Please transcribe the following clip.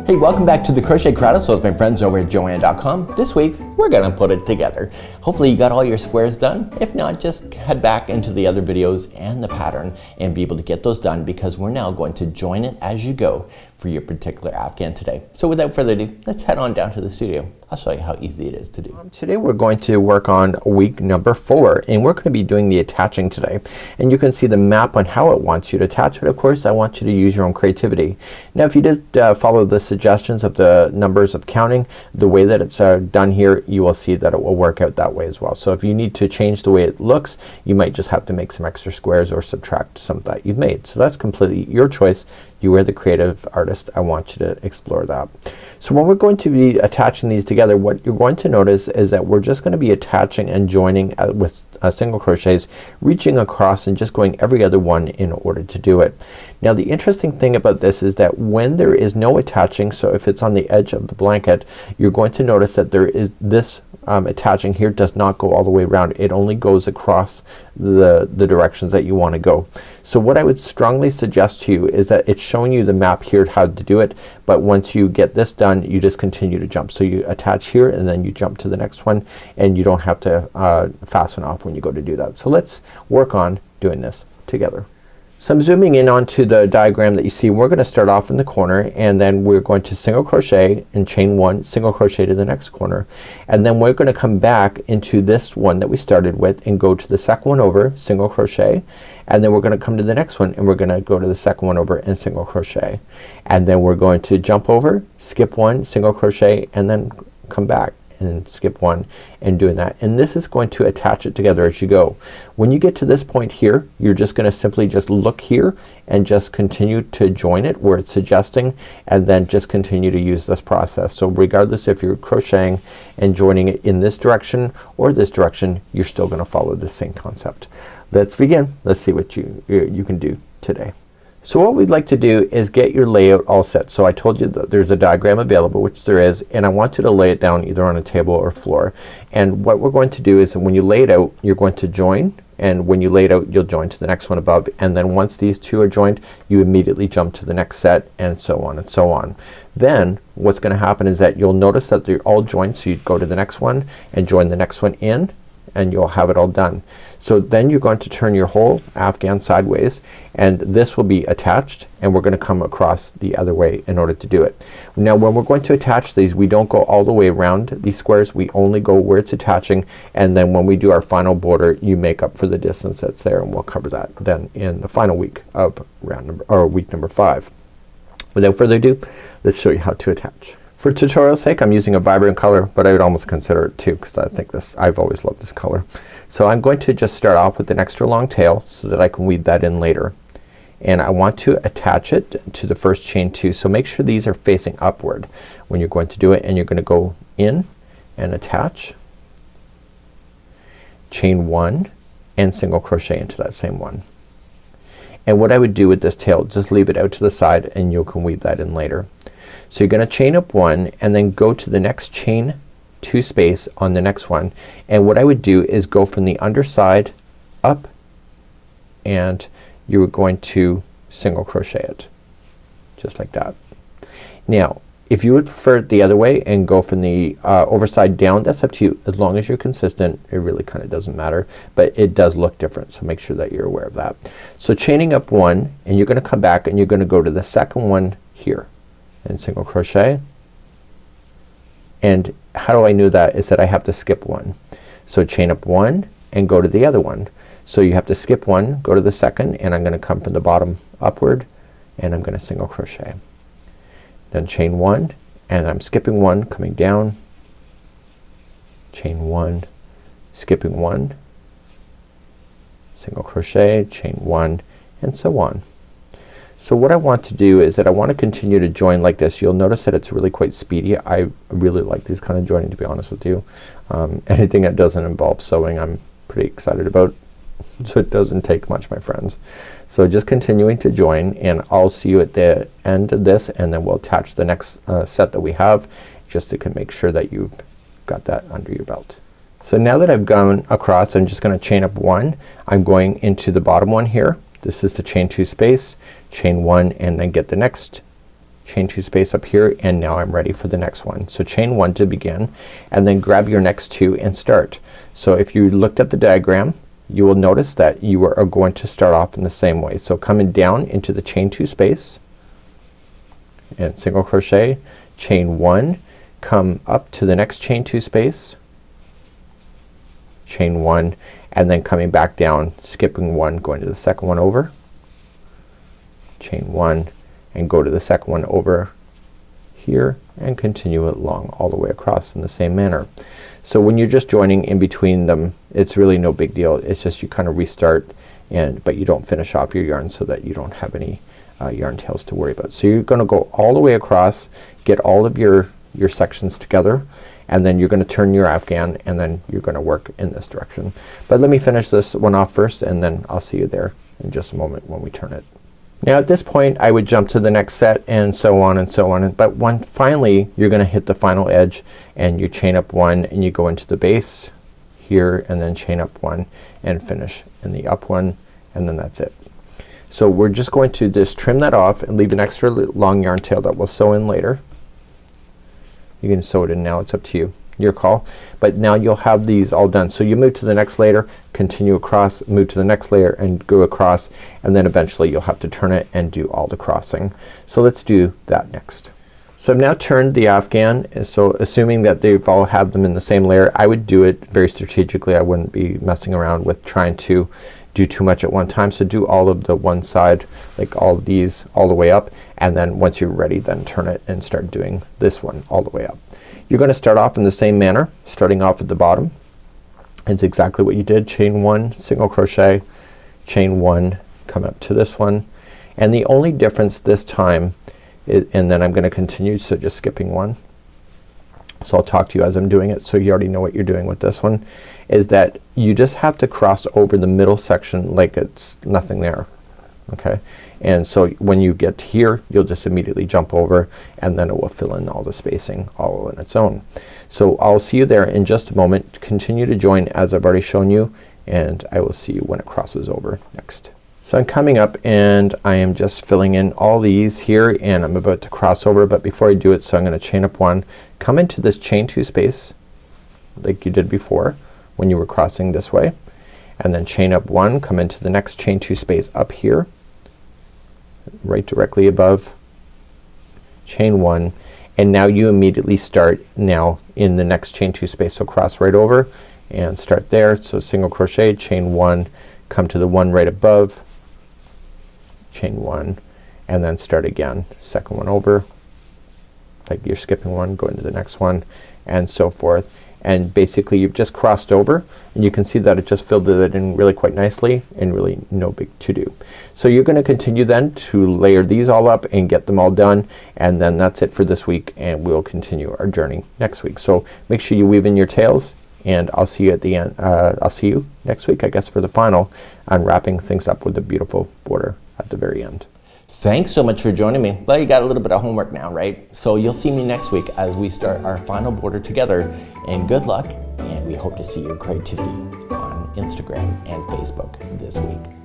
Hey, welcome back to the Crochet Crowd-A-Sewers, my friends over at Joanna.com. This week, we're gonna put it together. Hopefully you got all your squares done. If not, just head back into the other videos and the pattern and be able to get those done, because we're now going to join it as you go for your particular Afghan today. So without further ado, let's head on down to the studio. I'll show you how easy it is to do. Today we're going to work on week number 4, and we're going to be doing the attaching today. And you can see the map on how it wants you to attach, but of course I want you to use your own creativity. Now if you just follow the suggestions of the numbers of counting, the way that it's done here, you will see that it will work out that way as well. So if you need to change the way it looks, you might just have to make some extra squares or subtract some that you've made. So that's completely your choice. You are the creative artist. I want you to explore that. So when we're going to be attaching these together, what you're going to notice is that we're just going to be attaching and joining with single crochets, reaching across and just going every other one in order to do it. Now the interesting thing about this is that when there is no attaching, so if it's on the edge of the blanket, you're going to notice that there is this attaching here does not go all the way around. It only goes across the directions that you want to go. So what I would strongly suggest to you is that it's showing you the map here how to do it, but once you get this done, you just continue to jump. So you attach here and then you jump to the next one, and you don't have to fasten off when you go to do that. So let's work on doing this together. So I'm zooming in onto the diagram that you see. We're gonna start off in the corner, and then we're going to single crochet and chain 1, single crochet to the next corner, and then we're gonna come back into this one that we started with and go to the second one over, single crochet, and then we're gonna come to the next one and we're gonna go to the second one over and single crochet, and then we're going to jump over, skip 1, single crochet, and then come back and skip 1 and doing that. And this is going to attach it together as you go. When you get to this point here, you're just gonna simply just look here and just continue to join it where it's suggesting, and then just continue to use this process. So regardless if you're crocheting and joining it in this direction or this direction, you're still gonna follow the same concept. Let's begin. Let's see what you can do today. So what we'd like to do is get your layout all set. So I told you that there's a diagram available, which there is, and I want you to lay it down either on a table or floor. And what we're going to do is when you lay it out, you're going to join, and when you lay it out, you'll join to the next one above, and then once these two are joined, you immediately jump to the next set, and so on and so on. Then what's gonna happen is that you'll notice that they're all joined, so you go to the next one and join the next one in, and you'll have it all done. So then you're going to turn your whole Afghan sideways, and this will be attached, and we're gonna come across the other way in order to do it. Now when we're going to attach these, we don't go all the way around these squares. We only go where it's attaching, and then when we do our final border, you make up for the distance that's there, and we'll cover that then in the final week of week number 5. Without further ado, let's show you how to attach. For tutorial's sake, I'm using a vibrant color, but I would almost consider it 2 because I think I've always loved this color. So I'm going to just start off with an extra long tail so that I can weave that in later. And I want to attach it to the first chain 2. So make sure these are facing upward when you're going to do it, and you're gonna go in and attach, chain 1, and single crochet into that same one. And what I would do with this tail, just leave it out to the side and you can weave that in later. So you're gonna chain up 1 and then go to the next chain 2 space on the next one, and what I would do is go from the underside up, and you're going to single crochet it just like that. Now if you would prefer it the other way and go from the overside down, that's up to you. As long as you're consistent, it really kinda doesn't matter, but it does look different, so make sure that you're aware of that. So chaining up 1, and you're gonna come back and you're gonna go to the second one here and single crochet. And how do I know that is that I have to skip 1. So chain up 1 and go to the other one. So you have to skip 1, go to the second, and I'm gonna come from the bottom upward, and I'm gonna single crochet. Then chain 1, and I'm skipping 1, coming down, chain 1, skipping 1, single crochet, chain 1, and so on. So what I want to do is that I want to continue to join like this. You'll notice that it's really quite speedy. I really like these kind of joining, to be honest with you. Anything that doesn't involve sewing I'm pretty excited about. So it doesn't take much, my friends. So just continuing to join, and I'll see you at the end of this, and then we'll attach the next set that we have, just to make sure that you've got that under your belt. So now that I've gone across, I'm just gonna chain up 1. I'm going into the bottom one here, This is the chain 2 space, chain 1, and then get the next chain 2 space up here, and now I'm ready for the next one. So chain 1 to begin, and then grab your next 2 and start. So if you looked at the diagram, you will notice that you are going to start off in the same way. So coming down into the chain 2 space and single crochet, chain 1, come up to the next chain 2 space, chain 1, and then coming back down, skipping 1, going to the second one over, chain 1, and go to the second one over here, and continue it along all the way across in the same manner. So when you're just joining in between them, it's really no big deal. It's just you kind of restart, but you don't finish off your yarn so that you don't have any yarn tails to worry about. So you're gonna go all the way across, get all of your sections together, and then you're gonna turn your afghan, and then you're gonna work in this direction. But let me finish this one off first, and then I'll see you there in just a moment when we turn it. Now at this point I would jump to the next set, and so on and so on, but when finally you're gonna hit the final edge, and you chain up 1 and you go into the base here, and then chain up 1 and finish in the up one, and then that's it. So we're just going to just trim that off and leave an extra long yarn tail that we'll sew in later. You can sew it in now, it's up to you, your call. But now you'll have these all done. So you move to the next layer, continue across, move to the next layer, and go across, and then eventually you'll have to turn it and do all the crossing. So let's do that next. So I've now turned the afghan, and so assuming that they've all had them in the same layer, I would do it very strategically. I wouldn't be messing around with trying to do too much at one time. So do all of the one side, like all of these all the way up, and then once you're ready, then turn it and start doing this one all the way up. You're gonna start off in the same manner, starting off at the bottom. It's exactly what you did. Chain 1, single crochet, chain 1, come up to this one, and the only difference this time is, and then I'm gonna continue, so just skipping 1. So I'll talk to you as I'm doing it, so you already know what you're doing with this one, is that you just have to cross over the middle section like it's nothing there. Okay, and so when you get here, you'll just immediately jump over, and then it will fill in all the spacing all on its own. So I'll see you there in just a moment. Continue to join as I've already shown you, and I will see you when it crosses over next. So I'm coming up, and I am just filling in all these here, and I'm about to cross over, but before I do it, so I'm gonna chain up 1, come into this chain 2 space like you did before when you were crossing this way, and then chain up 1, come into the next chain 2 space up here, right directly above, chain 1, and now you immediately start now in the next chain 2 space. So cross right over and start there. So single crochet, chain 1, come to the one right above, chain 1, and then start again. Second one over, like you're skipping 1, go into the next one, and so forth. And basically you've just crossed over, and you can see that it just filled it in really quite nicely, and really no big to do. So you're gonna continue then to layer these all up and get them all done, and then that's it for this week, and we'll continue our journey next week. So make sure you weave in your tails, and I'll see you at the end. I'll see you next week, I guess, for the final, on wrapping things up with the beautiful border at the very end. Thanks so much for joining me. Well, you got a little bit of homework now, right? So you'll see me next week as we start our final border together, and good luck, and we hope to see your creativity on Instagram and Facebook this week.